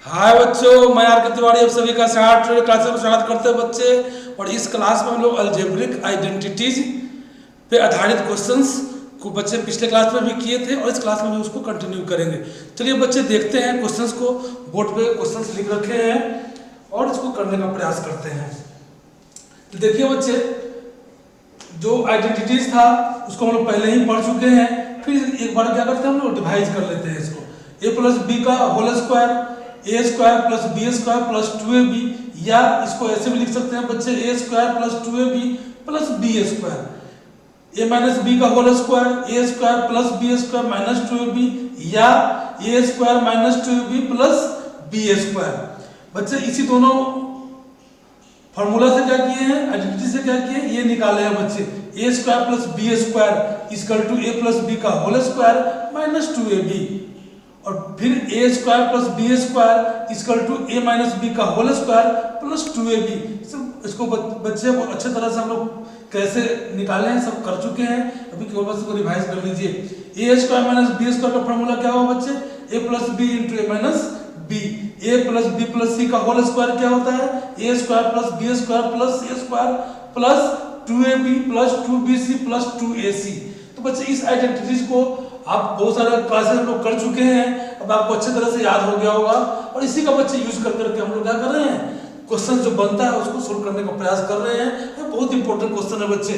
हाय बच्चों, मैं आर के तिवारी आप सभी का सहारा क्लास में स्वागत करते हैं बच्चे। और इस क्लास में हम लोग अल्जेब्रिक आइडेंटिटीज पे आधारित क्वेश्चंस को बच्चे पिछले क्लास में भी किए थे और इस क्लास में भी उसको कंटिन्यू करेंगे। चलिए बच्चे देखते हैं क्वेश्चंस को। बोर्ड पे क्वेश्चंस लिख रखे हैं और इसको करने का प्रयास करते हैं। तो देखिए बच्चे, जो आइडेंटिटीज था उसको हम लोग पहले ही पढ़ चुके हैं। फिर एक बार क्या करते हैं, हम लोग डिवाइड कर लेते हैं इसको। a प्लस बी का whole square, a square plus b square plus 2ab, या इसको ऐसे भी लिख सकते हैं बच्चे, a square plus 2ab plus b square. A minus b का whole square, a square plus b square minus 2ab, या a square minus 2ab plus b square. बच्चे इसी दोनों फॉर्मूला से क्या किए हैं, आइडेंटिटी से क्या किए, ये निकाले हैं बच्चे। A square plus b square equal to a plus b का होल स्क्वायर माइनस 2ab, और फिर a square plus b square equal to a minus b का होल स्क्वायर प्लस 2ab। इसको बच्चे बहुत अच्छे तरह से हम लोग कैसे निकाले हैं सब कर चुके हैं। अभी केवल बस इसको रिवाइज कर लीजिए। A square minus b square का फॉर्मूला क्या होगा बच्चे, a plus b into a minus b. A plus b plus c का होल स्क्वायर क्या होता है, a square plus b square plus a square plus 2ab plus 2bc plus 2ac। तो बच्चे इस आइडेंटिटीज को आप बहुत सारे क्लासेस हम लोग कर चुके हैं, अब आपको अच्छे तरह से याद हो गया होगा। और इसी का बच्चे यूज कर करके हम लोग क्या कर रहे हैं, क्वेश्चन जो बनता है उसको सोल्व करने का प्रयास कर रहे हैं। ये बहुत इंपॉर्टेंट क्वेश्चन है बच्चे,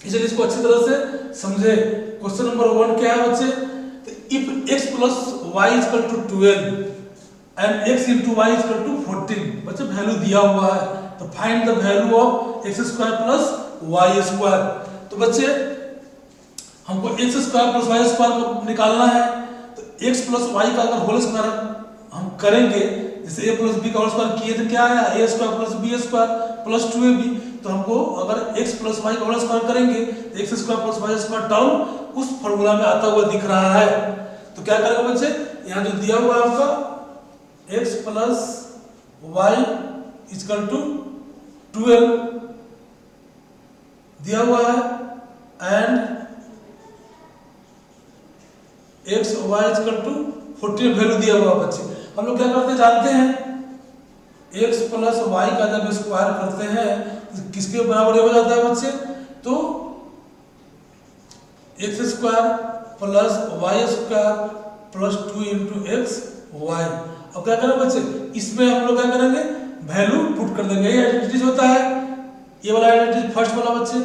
इसलिए इसको अच्छी तरह से समझे। क्वेश्चन नंबर 1 क्या है बच्चे, if x plus y equal to 12 and x into y equal to 14। बच्चे वैल्यू दिया हुआ है, तो find the value of x square plus y square. तो बच्चे हमको x square plus y square को निकालना है। तो एक्स प्लस वाई का अगर होल स्क्वायर हम करेंगे, जैसे ए प्लस बी का होल स्क्वायर किए तो क्या आया, a square plus b square plus 2ab। तो हमको अगर एक्स प्लस वाई का होल स्क्वायर करेंगे तो x square plus y square term उस फॉर्मूला में आता हुआ दिख रहा है। तो क्या करेंगे बच्चे, यहाँ जो दिया हुआ है आपका x plus y equal to 12 दिया हुआ है and x y equal to 14 value दिया हुआ बच्चे। हम लोग क्या करते हैं जानते हैं, x प्लस वाई का जब स्क्वायर करते हैं तो किसके बराबर हो जाता है बच्चे, तो x square plus y square plus 2 into x y. अब क्या करें बच्चे, इसमें हम लोग क्या करेंगे, वैल्यू पुट कर देंगे। ये आइडेंटिटीज होता है, ये वाला आइडेंटिटी फर्स्ट वाला बच्चे।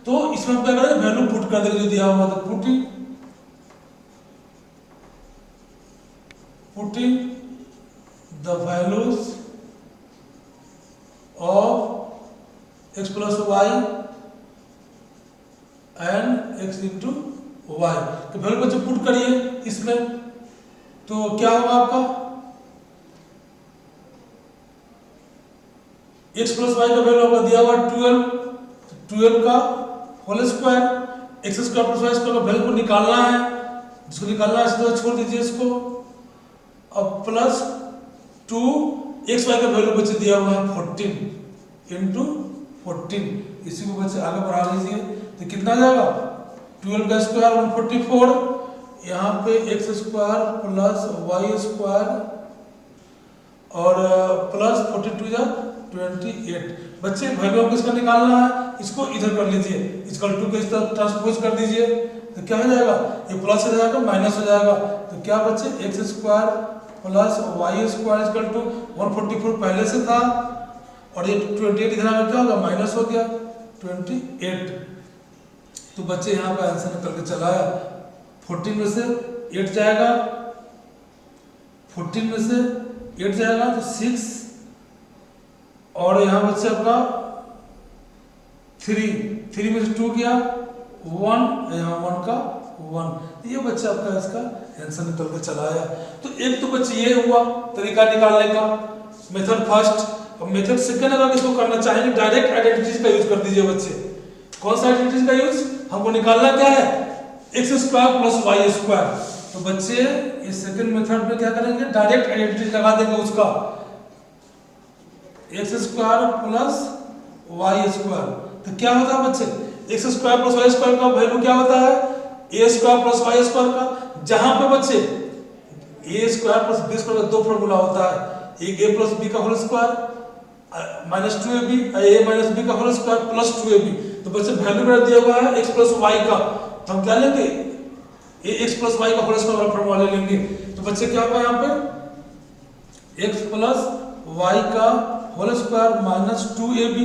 तो इसमें हम क्या करेंगे, वैल्यू पुट कर देंगे जो दिया हुआ था, putting the values of x plus y and x into y। तो वैल्यू बच्चे पुट करिए इसमें, तो क्या होगा आपका x प्लस वाई का वैल्यू आपका दिया हुआ 12 का whole square, x square plus y square का वैल्यू को निकालना है। जिसको निकालना है तो छोड़ दीजिए इसको। अब प्लस 2 एक्स वाई का वैल्यू बच्चे दिया हुआ है 14 इंटू 14। इसी को बच्चे आगे बढ़ा लीजिए तो कितना जाएगा, 12 का स्क्वायर 144, यहाँ पे x square plus y square और प्लस 42 जा 28। बच्चे वैल्यू हमको इसका निकालना है, इसको इधर कर लीजिए, इक्वल टू के इस तरह ट्रांसपोज कर दीजिए तो क्या हो जाएगा, ये प्लस हो जाएगा माइनस हो जाएगा। तो क्या बच्चे, x square plus y square equal to 144 पहले से था और ये 28 इधर आकर क्या होगा, माइनस हो गया 28। तो बच्चे यहाँ पे आंसर निकल के चला है, 14 में से 8 जाएगा, 14 में से 8 जाएगा तो 6, और यहाँ बच्चे आपका 3 में से 2 गया 1, यहाँ 1 का 1। ये बच्चा आपका इसका आंसर निकल के चला आया। तो एक तो बच्चे ये हुआ तरीका निकालने का, मेथड फर्स्ट। अब मेथड सेकंड अगर इसको करना चाहेंगे, डायरेक्ट आइडेंटिटीज का यूज कर दीजिए बच्चे। कौन सा आइडेंटिटीज का यूज, हमको निकालना क्या है, x square plus y square. तो बच्चे इस सेकंड मेथड में क्या करेंगे, डायरेक्ट आइडेंटिटीज लगा देंगे उसका, x square plus y square. तो क्या होता है बच्चे, x square plus y square का वैल्यू क्या होता है, a square plus y square का, जहां पे बच्चे a square plus b square का दो फॉर्मूला होता है, एक ए प्लस बी का whole square minus 2ab, a minus b का होल स्क्वायर प्लस 2ab। तो बच्चे वैल्यू मेरा दिया हुआ है x प्लस वाई का, तो हम क्या लेंगे ए एक्स प्लस वाई का होल स्क्वायर वाला फॉर्मूला ले लेंगे। तो बच्चे क्या होगा यहाँ पे x प्लस वाई का होल स्क्वायर माइनस 2ab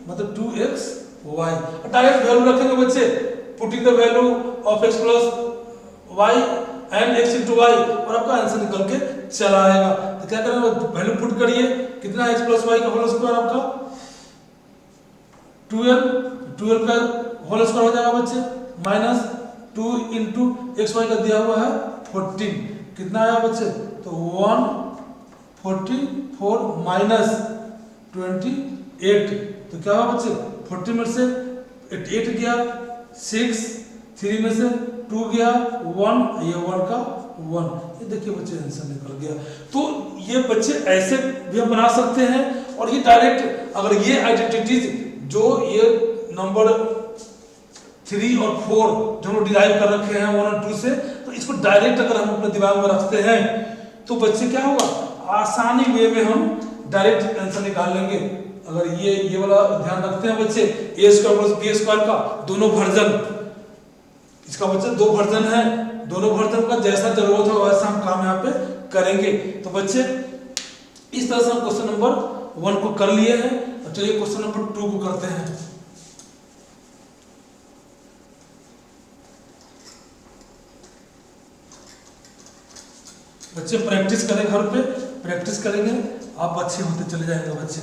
मतलब 2xy। डायरेक्ट वैल्यू रखेंगे बच्चे, putting the value of x plus y and x into y और आपका आंसर निकल के चला आएगा। तो क्या करेंगे वैल्यू पुट करिए, कितना x प्लस वाई का होल स्क्वायर आपका 12 का होल स्क्वायर हो जाएगा बच्चे माइनस 2 इंटू एक्स वाई का दिया हुआ है 14, कितना आया बच्चे तो 144 माइनस 28। तो क्या हुआ बच्चे 40 में से 8 गया 6, 3 में से 2 गया 1, ये 1 का 1, ये देखिए बच्चे आंसर निकल गया। तो ये बच्चे ऐसे भी हम बना सकते हैं और ये डायरेक्ट अगर ये आइडेंटिटीज जो ये नंबर 3 और 4 जो हम डिराइव कर रखे हैं 1 और 2 से, तो इसको डायरेक्ट अगर हम अपने दिमाग में रखते हैं तो बच्चे क्या होगा आसानी वे में हम डायरेक्ट आंसर निकाल लेंगे। अगर ये वाला ध्यान रखते हैं बच्चे a square plus b square का दोनों वर्जन, इसका बच्चे दो वर्जन है, दोनों वर्जन का जैसा जरूरत हो वैसा हम काम यहाँ पे करेंगे। तो बच्चे इस तरह से हम क्वेश्चन नंबर 1 को कर लिए हैं। अब चलिए क्वेश्चन नंबर 2 को करते हैं। बच्चे प्रैक्टिस करें, घर पे प्रैक्टिस करेंगे आप अच्छे होते चले जाएंगे बच्चे।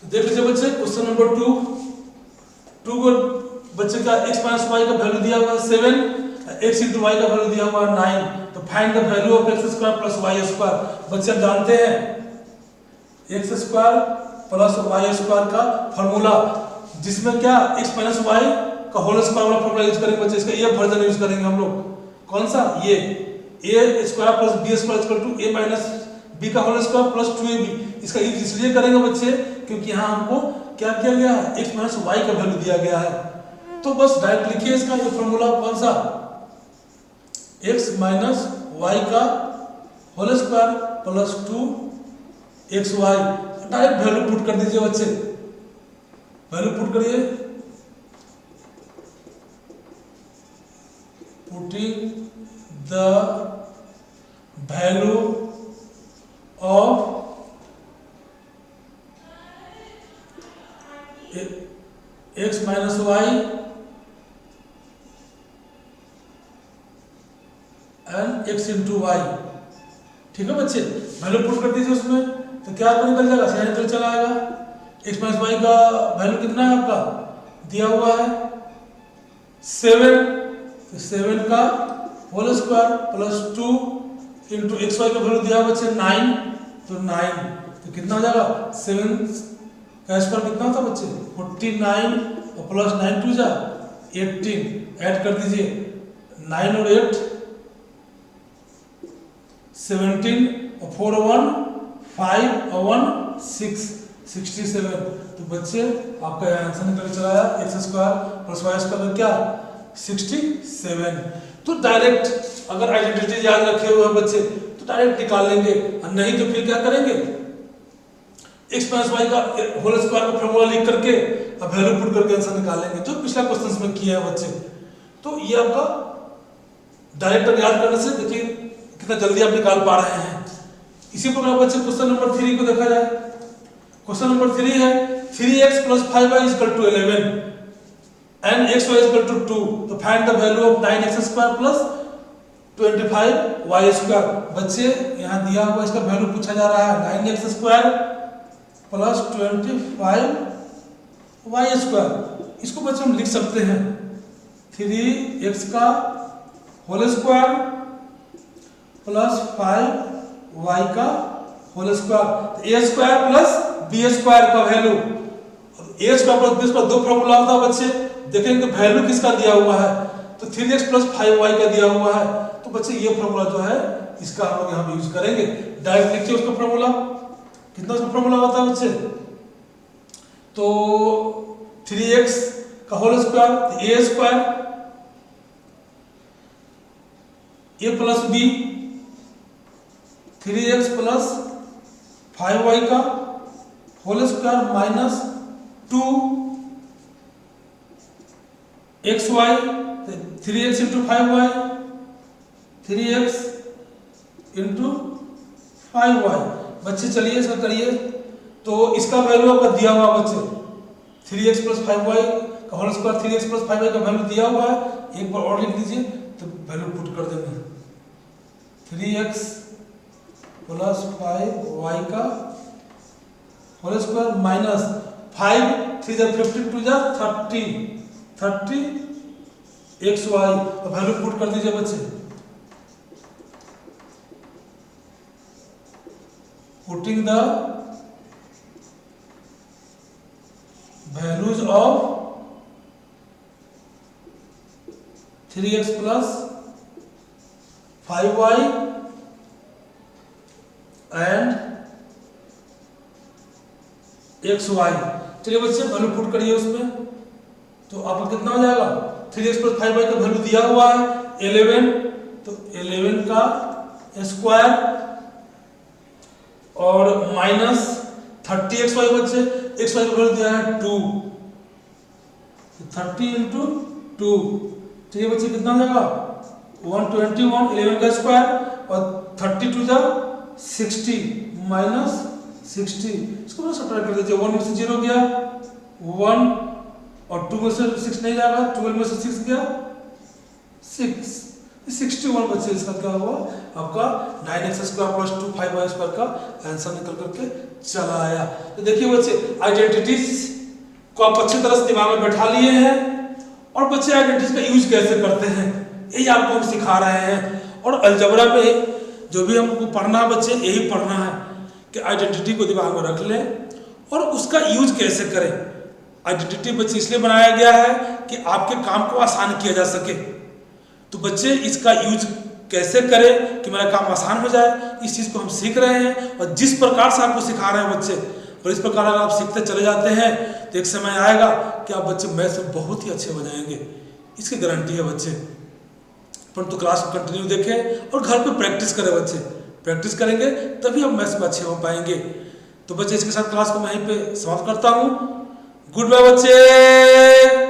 देख लीजिए बच्चे क्वेश्चन नंबर 2 को बच्चे का x माइनस वाई का वैल्यू दिया हुआ है 7, x इंटू वाई का वैल्यू दिया हुआ है 9। तो find the value of x square plus y square. बच्चे आप जानते हैं x square plus y square का फॉर्मूला जिसमें क्या x माइनस वाई का होल स्क्वायर वाला फॉर्मूला यूज करेंगे बच्चे। इसका ये वर्जन यूज करेंगे हम लोग, कौन सा ये a square plus b square equal to a minus b का होल स्क्वायर प्लस 2ab। इसका यूज इसलिए करेंगे बच्चे क्योंकि यहाँ हमको क्या किया गया है x माइनस वाई का वैल्यू दिया गया है। तो बस डायरेक्ट लिखिए इसका ये फॉर्मूला कौन सा x माइनस वाई का whole square plus 2xy। Direct value put कर दीजिए बच्चे, वैल्यू पुट करिए, putting the value of x minus y and x into y. ठीक है बच्चे, वैल्यू पुट कर दीजिए उसमें, तो क्या आपको निकल जाएगा सीधा निकल चला आएगा। x माइनस वाई का वैल्यू कितना है आपका दिया हुआ है 7, तो 7 का whole square plus 2 into x y का वैल्यू दिया हुआ बच्चे 9, तो 9 तो कितना हो जाएगा 7 का स्क्वायर कितना होता है बच्चे 49 और प्लस 9 2 जा 18 ऐड कर दीजिए 9 और 8 17 और 4 और 1 5 और 1 6 67। तो बच्चे आपका आंसर निकल चला आया x square plus y square क्या 67। तो डायरेक्ट अगर आइडेंटिटी याद रखे हुए हैं बच्चे तो डायरेक्ट निकाल लेंगे, और नहीं तो फिर क्या करेंगे x माइनस वाई का होल स्क्वायर का फॉर्मूला लिख करके अब वैल्यू पुट करके आंसर निकाल लेंगे जो पिछला क्वेश्चंस में किया है बच्चे। तो ये आपका डायरेक्ट याद करने से देखिए कितना जल्दी आप निकाल पा रहे हैं। इसी प्रकार बच्चे क्वेश्चन नंबर 3 को देखा जाए। क्वेश्चन नंबर 3 है 3x plus 5y is equal to 11 and xy is equal to 2, तो find the value of 9x square plus 25y square. बच्चे यहाँ दिया हुआ इसका वैल्यू पूछा जा रहा है 9x square plus 25y square. इसको बच्चे हम लिख सकते हैं 3x का होल स्क्वायर प्लस 5y का whole square. a square plus b square का value, a square plus b square दो फॉर्मूला होता है बच्चे। देखेंगे वैल्यू किसका दिया हुआ है तो 3x प्लस 5y का दिया हुआ है। तो बच्चे ये फॉर्मूला जो है इसका हम लोग यहाँ पे यूज करेंगे। डायरेक्ट लिखिए उसका फॉर्मूला, कितना उसका फॉर्मूला होता है बच्चे तो 3x का whole square a square a plus b 3x plus 5y का whole square minus 2xy 3x into 5y 3x into 5y। बच्चे चलिए इसका करिए, तो इसका वैल्यू आपका दिया हुआ बच्चे 3x प्लस 5y का whole square 3x plus 5y का वैल्यू दिया हुआ है। एक बार और लिख दीजिए तो वैल्यू पुट कर देंगे 3x प्लस 5y का होल स्क्वायर माइनस 5 3 जा 15 2 जा 30 xy और वैल्यू पुट कर दीजिए बच्चे। Putting the values of 3x plus 5y and xy। चलिए बच्चे वैल्यू पुट करिए उसमें, तो आपका कितना हो जाएगा 3x plus 5y का वैल्यू दिया हुआ है 11, तो 11 का स्क्वायर और माइनस 30xy बच्चे xy का वैल्यू दिया है 2, 30 इंटू 2। चलिए बच्चे कितना हो जाएगा 121 11 का स्क्वायर और 32 जा 60 माइनस 60। इसको सब्ट्रैक्ट कर दीजिए, 1 में से 0 गया 1 और 2 में से 6 नहीं जाएगा, 12 में से 6 गया 6, 61 बच्चे इसका क्या हुआ आपका 9x square plus 2 5y square का आंसर निकल करके चला आया। तो देखिए बच्चे आइडेंटिटीज को आप अच्छी तरह से दिमाग में बैठा लिए हैं, और बच्चे आइडेंटिटीज का यूज कैसे करते हैं यही आपको हम सिखा रहे हैं। और अलजबरा में जो भी हमको पढ़ना है बच्चे यही पढ़ना है कि आइडेंटिटी को दिमाग में रख लें और उसका यूज कैसे करें। आइडेंटिटी बच्चे इसलिए बनाया गया है कि आपके काम को आसान किया जा सके। तो बच्चे इसका यूज कैसे करें कि मेरा काम आसान हो जाए, इस चीज़ को हम सीख रहे हैं। और जिस प्रकार से आपको सिखा रहे हैं बच्चे, और इस प्रकार अगर आप सीखते चले जाते हैं तो एक समय आएगा कि आप बच्चे मैथ्स में बहुत ही अच्छे हो जाएंगे, इसकी गारंटी है बच्चे। परंतु क्लास को कंटिन्यू देखें और घर पे प्रैक्टिस करें बच्चे, प्रैक्टिस करेंगे तभी हम मैथ्स में अच्छे हो पाएंगे। तो बच्चे इसके साथ क्लास को मैं यहीं पे समाप्त करता हूँ। गुड बाय बच्चे।